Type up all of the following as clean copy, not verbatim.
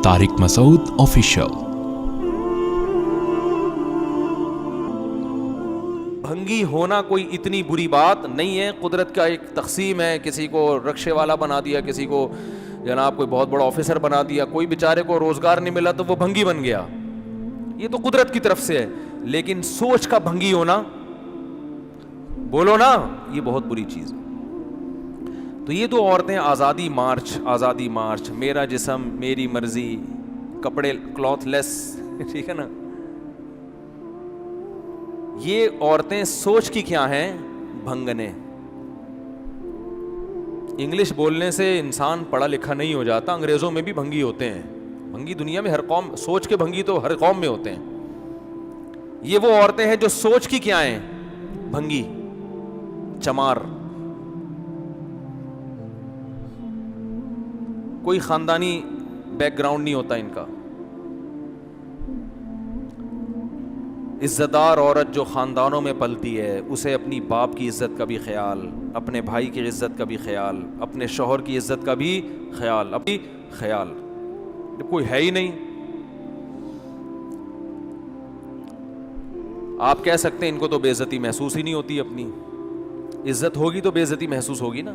طارق مسعود official. بھنگی ہونا کوئی اتنی بری بات نہیں ہے، قدرت کا ایک تقسیم ہے، کسی کو رکشے والا بنا دیا، کسی کو جناب کوئی بہت بڑا آفیسر بنا دیا، کوئی بیچارے کو روزگار نہیں ملا تو وہ بھنگی بن گیا، یہ تو قدرت کی طرف سے ہے۔ لیکن سوچ کا بھنگی ہونا، بولو نا، یہ بہت بری چیز ہے۔ تو یہ تو عورتیں آزادی مارچ، میرا جسم میری مرضی، کپڑے کلاتھ لیس، ٹھیک ہے نا، یہ عورتیں سوچ کی کیا ہیں؟ بھنگنے۔ انگلش بولنے سے انسان پڑھا لکھا نہیں ہو جاتا، انگریزوں میں بھی بھنگی ہوتے ہیں، بھنگی دنیا میں ہر قوم، سوچ کے بھنگی تو ہر قوم میں ہوتے ہیں۔ یہ وہ عورتیں ہیں جو سوچ کی کیا ہیں؟ بھنگی، چمار۔ کوئی خاندانی بیک گراؤنڈ نہیں ہوتا ان کا۔ عزت دار عورت جو خاندانوں میں پلتی ہے، اسے اپنی باپ کی عزت کا بھی خیال، اپنے بھائی کی عزت کا بھی خیال، اپنے شوہر کی عزت کا بھی خیال، اپنی خیال۔ کوئی ہے ہی نہیں۔ آپ کہہ سکتے ہیں ان کو تو بے عزتی محسوس ہی نہیں ہوتی، اپنی عزت ہوگی تو بے عزتی محسوس ہوگی نا۔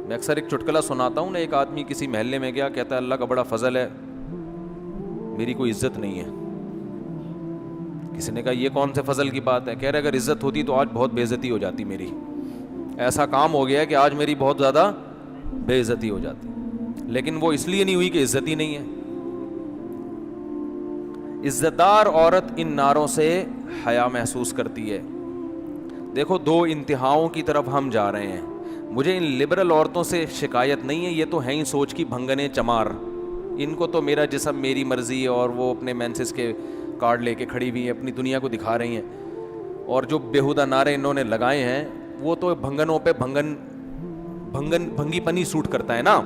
میں اکثر ایک چٹکلا سناتا ہوں نا، ایک آدمی کسی محلے میں گیا، کہتا ہے اللہ کا بڑا فضل ہے میری کوئی عزت نہیں ہے۔ کسی نے کہا یہ کون سے فضل کی بات ہے؟ کہہ رہے اگر عزت ہوتی تو آج بہت بے عزتی ہو جاتی میری، ایسا کام ہو گیا ہے کہ آج میری بہت زیادہ بے عزتی ہو جاتی، لیکن وہ اس لیے نہیں ہوئی کہ عزت ہی نہیں ہے۔ عزت دار عورت ان ناروں سے حیا محسوس کرتی ہے۔ دیکھو دو انتہاؤں کی طرف ہم جا رہے ہیں۔ مجھے ان لبرل عورتوں سے شکایت نہیں ہے، یہ تو ہیں ہی سوچ کی بھنگنے چمار، ان کو تو میرا جسم میری مرضی ہے، اور وہ اپنے مینسس کے کارڈ لے کے کھڑی ہوئی ہیں، اپنی دنیا کو دکھا رہی ہیں، اور جو بیہودہ نعرے انہوں نے لگائے ہیں وہ تو بھنگنوں پہ بھنگی پنی سوٹ کرتا ہے نا۔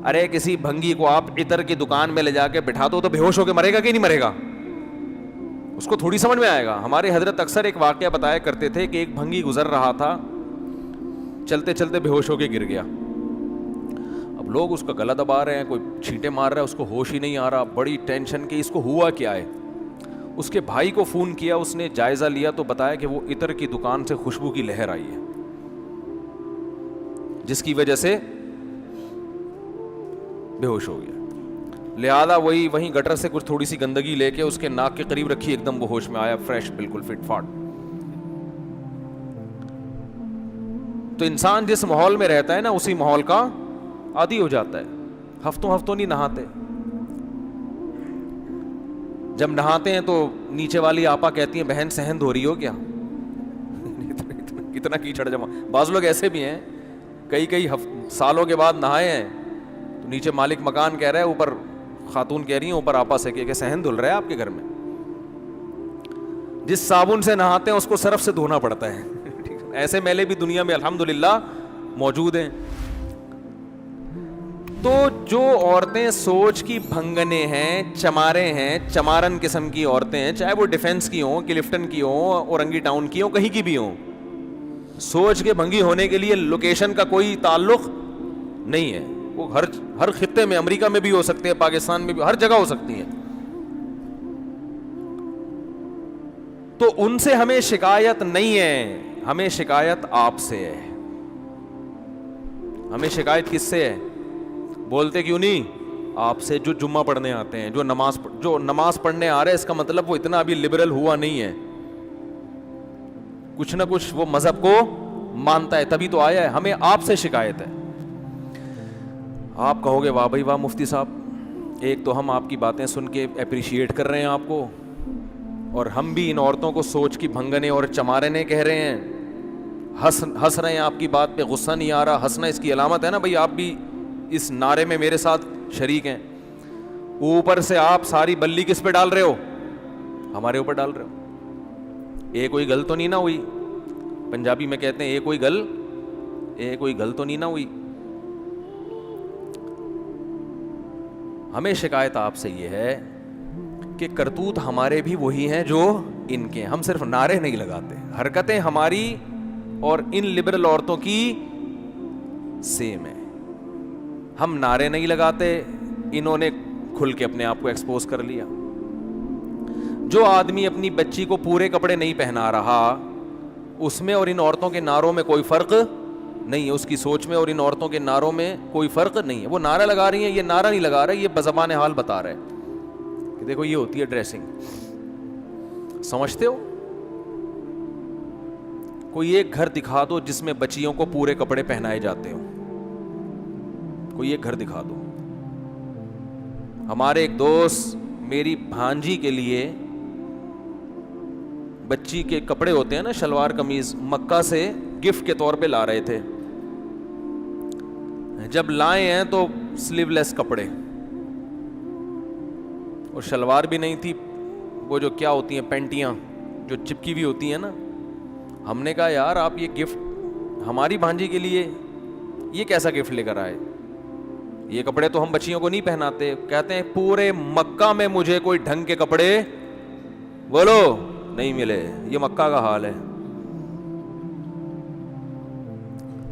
ارے کسی بھنگی کو آپ عطر کی دکان میں لے جا کے بٹھا دو تو بے ہوش ہو کے مرے گا کہ نہیں مرے گا؟ اس کو تھوڑی سمجھ میں آئے گا۔ ہمارے حضرت اکثر ایک واقعہ بتایا کرتے تھے کہ ایک بھنگی گزر رہا تھا، چلتے چلتے بے ہوش ہو کے گر گیا۔ اب لوگ اس کا گلا دبا رہے ہیں، کوئی چھینٹے مار رہا ہے، اس کو ہوش ہی نہیں آ رہا، بڑی ٹینشن کہ اس کو ہوا کیا ہے۔ اس کے بھائی کو فون کیا، اس نے جائزہ لیا تو بتایا کہ وہ عطر کی دکان سے خوشبو کی لہر آئی ہے، جس کی وجہ سے بے ہوش ہو گیا۔ لہذا وہیں گٹر سے کچھ تھوڑی سی گندگی لے کے اس کے ناک کے قریب رکھی، ایک دم وہ ہوش میں آیا، فریش، بالکل فٹ فاٹ۔ تو انسان جس ماحول میں رہتا ہے نا، اسی ماحول کا عادی ہو جاتا ہے۔ ہفتوں نہیں نہاتے، جب نہاتے ہیں تو نیچے والی آپا کہتی ہیں بہن سہند ہو رہی ہو کیا؟ کتنا کیچڑ جمع۔ بعض لوگ ایسے بھی ہیں، کئی سالوں کے بعد نہائے ہیں تو نیچے مالک مکان کہہ رہا ہے، اوپر خاتون کہہ رہی ہیں اوپر آپا سے کہ سہند دھل رہا ہے آپ کے گھر میں۔ جس صابن سے نہاتے ہیں اس کو صرف سے دھونا پڑتا ہے۔ ایسے میلے بھی دنیا میں الحمدللہ موجود ہیں۔ تو جو عورتیں سوچ کی بھنگنے ہیں، چمارے ہیں، چمارن قسم کی عورتیں ہیں، چاہے وہ ڈیفنس کی ہوں، کلفٹن کی ہوں، اورنگی ٹاؤن کی ہوں، کہیں کی بھی ہوں، سوچ کے بھنگی ہونے کے لیے لوکیشن کا کوئی تعلق نہیں ہے۔ وہ ہر خطے میں، امریکہ میں بھی ہو سکتے ہیں، پاکستان میں بھی، ہر جگہ ہو سکتی ہیں۔ تو ان سے ہمیں شکایت نہیں ہے، ہمیں شکایت آپ سے ہے۔ ہمیں شکایت کس سے ہے؟ بولتے کیوں نہیں؟ آپ سے، جو جمعہ پڑھنے آتے ہیں، جو نماز پڑھنے آ رہے ہیں، اس کا مطلب وہ اتنا ابھی لبرل ہوا نہیں ہے، کچھ نہ کچھ وہ مذہب کو مانتا ہے، تبھی تو آیا ہے۔ ہمیں آپ سے شکایت ہے۔ آپ کہو گے واہ بھائی واہ مفتی صاحب، ایک تو ہم آپ کی باتیں سن کے اپریشیٹ کر رہے ہیں آپ کو، اور ہم بھی ان عورتوں کو سوچ کی بھنگنے اور چمارنے کہہ رہے ہیں، ہنس رہے ہیں آپ کی بات پہ، غصہ نہیں آ رہا۔ ہنسنا اس کی علامت ہے نا بھائی، آپ بھی اس نعرے میں میرے ساتھ شریک ہیں۔ اوپر سے آپ ساری بلی کس پہ ڈال رہے ہو؟ ہمارے اوپر ڈال رہے ہو۔ ایک کوئی گل تو نہیں نہ ہوئی؟ پنجابی میں کہتے ہیں ایک کوئی گل تو نہیں نہ ہوئی۔ ہمیں شکایت آپ سے یہ ہے کہ کرتوت ہمارے بھی وہی ہیں جو ان کے، ہم صرف نعرے نہیں لگاتے، حرکتیں ہماری اور ان لبرل عورتوں کی سیم ہے۔ ہم نعرے نہیں لگاتے، انہوں نے کھل کے اپنے آپ کو ایکسپوز کر لیا. جو آدمی اپنی بچی کو پورے کپڑے نہیں پہنا رہا, اس میں اور ان عورتوں کے نعروں میں کوئی فرق نہیں ہے. اس کی سوچ میں اور ان عورتوں کے نعروں میں کوئی فرق نہیں ہے. وہ نعرہ لگا رہی ہیں, یہ نعرہ نہیں لگا رہا, یہ بزبان حال بتا رہے کہ دیکھو یہ ہوتی ہے ڈریسنگ. سمجھتے ہو؟ کوئی ایک گھر دکھا دو جس میں بچیوں کو پورے کپڑے پہنائے جاتے ہوں. کوئی ایک گھر دکھا دو. ہمارے ایک دوست میری بھانجی کے لیے بچی کے کپڑے ہوتے ہیں نا, شلوار قمیض, مکہ سے گفٹ کے طور پہ لا رہے تھے. جب لائے ہیں تو سلیو لیس کپڑے اور شلوار بھی نہیں تھی, وہ جو کیا ہوتی ہیں پینٹیاں جو چپکی ہوئی ہوتی ہیں نا. ہم نے کہا یار آپ یہ گفٹ ہماری بھانجی کے لیے یہ کیسا گفٹ لے کر آئے, یہ کپڑے تو ہم بچیوں کو نہیں پہناتے. کہتے ہیں پورے مکہ میں مجھے کوئی ڈھنگ کے کپڑے بولو نہیں ملے. یہ مکہ کا حال ہے.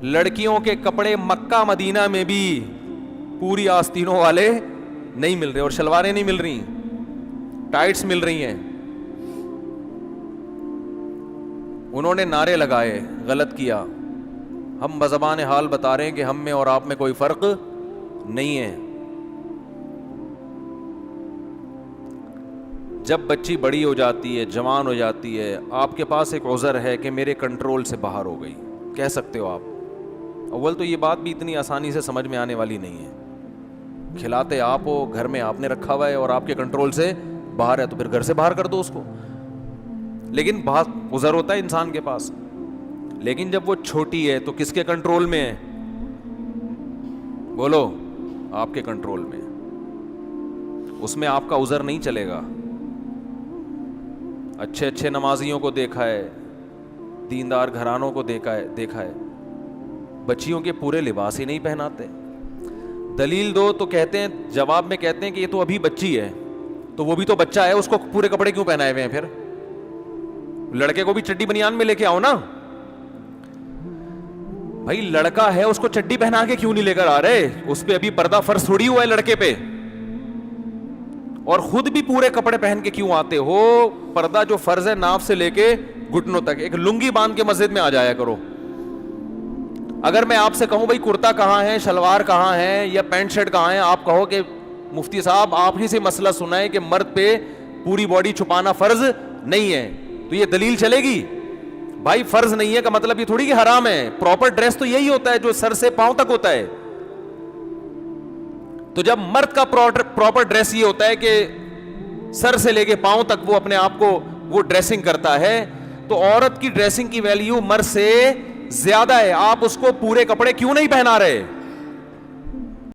لڑکیوں کے کپڑے مکہ مدینہ میں بھی پوری آستینوں والے نہیں مل رہے, اور شلواریں نہیں مل رہی, ٹائٹس مل رہی ہیں. انہوں نے نعرے لگائے, غلط کیا. ہم بزبان حال بتا رہے ہیں کہ ہم میں اور آپ میں کوئی فرق نہیں ہے. جب بچی بڑی ہو جاتی ہے, جوان ہو جاتی ہے, آپ کے پاس ایک عذر ہے کہ میرے کنٹرول سے باہر ہو گئی, کہہ سکتے ہو آپ. اول تو یہ بات بھی اتنی آسانی سے سمجھ میں آنے والی نہیں ہے. کھلاتے آپ ہو, گھر میں آپ نے رکھا ہوا ہے اور آپ کے کنٹرول سے باہر ہے, تو پھر گھر سے باہر کر دو اس کو. لیکن بہت عذر ہوتا ہے انسان کے پاس. لیکن جب وہ چھوٹی ہے تو کس کے کنٹرول میں ہے؟ بولو, آپ کے کنٹرول میں. اس میں آپ کا عذر نہیں چلے گا. اچھے اچھے نمازیوں کو دیکھا ہے, دیندار گھرانوں کو دیکھا ہے, بچیوں کے پورے لباس ہی نہیں پہناتے. دلیل دو تو کہتے ہیں, جواب میں کہتے ہیں کہ یہ تو ابھی بچی ہے, تو وہ بھی تو بچہ ہے, اس کو پورے کپڑے کیوں پہنائے ہوئے ہیں؟ پھر لڑکے کو بھی چڈی بنیان میں لے کے آؤ نا بھائی. لڑکا ہے, اس کو چڈی پہنا کے کیوں نہیں لے کر آ رہے؟ اس پہ ابھی پردہ فرض تھوڑی ہوا ہے لڑکے پہ. اور خود بھی پورے کپڑے پہن کے کیوں آتے ہو؟ پردہ جو فرض ہے ناف سے لے کے گھٹنوں تک, ایک لنگی باندھ کے مسجد میں آ جایا کرو. اگر میں آپ سے کہوں بھائی کرتا کہاں ہے, شلوار کہاں ہے, یا پینٹ شرٹ کہاں ہے, آپ کہو کہ مفتی صاحب آپ ہی سے مسئلہ سنا ہے کہ مرد پہ پوری باڈی چھپانا فرض نہیں ہے, تو یہ دلیل چلے گی؟ بھائی فرض نہیں ہے کا مطلب یہ تھوڑی کہ حرام ہے. پراپر ڈریس تو یہی ہوتا ہے جو سر سے پاؤں تک ہوتا ہے. تو جب مرد کا پراپر ڈریس یہ ہوتا ہے کہ سر سے لے کے پاؤں تک وہ اپنے آپ کو وہ ڈریسنگ کرتا ہے, تو عورت کی ڈریسنگ کی ویلیو مرد سے زیادہ ہے. آپ اس کو پورے کپڑے کیوں نہیں پہنا رہے؟